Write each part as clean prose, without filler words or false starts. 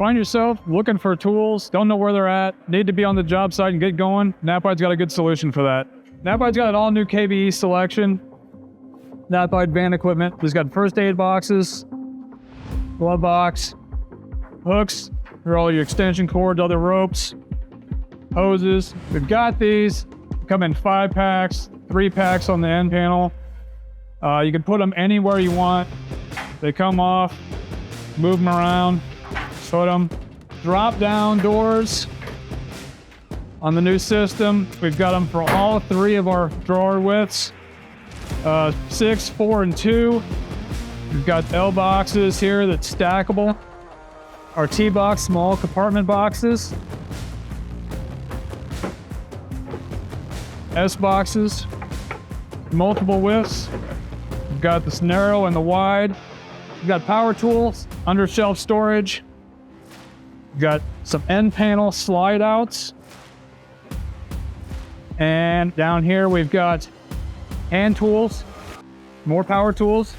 find yourself looking for tools, don't know where they're at, need to be on the job site and get going, Knapheide's got a good solution for that. Knapheide's got an all-new KBE selection. Knapheide van equipment. We've got first aid boxes, glove box, hooks for all your extension cords, other ropes, hoses. We've got these, come in 5 packs, 3 packs on the end panel. You can put them anywhere you want. They come off, move them around, put them. Drop down doors on the new system. We've got them for all 3 of our drawer widths, 6, 4, and 2. We've got L boxes here that's stackable. Our T box, small compartment boxes. S boxes, multiple widths. We've got this narrow and the wide. We've got power tools, under shelf storage. We've got some end panel slide outs. And down here we've got hand tools, more power tools,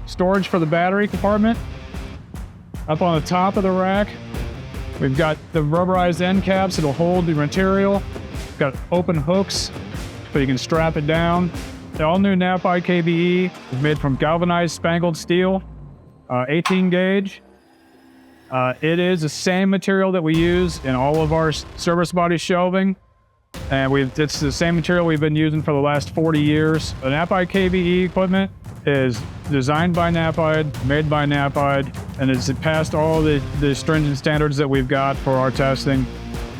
storage for the battery compartment. Up on the top of the rack, we've got the rubberized end caps that'll hold the material. We've got open hooks so you can strap it down. The all-new Knapheide KBE is made from galvanized spangled steel, 18 gauge. It is the same material that we use in all of our service body shelving. And it's the same material we've been using for the last 40 years. The Knapheide KBE equipment is designed by Knapheide, made by Knapheide, and it's passed all the stringent standards that we've got for our testing.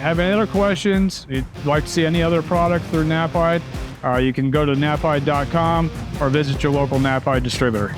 Have any other questions, you'd like to see any other product through Knapheide, you can go to knapheide.com or visit your local Knapheide distributor.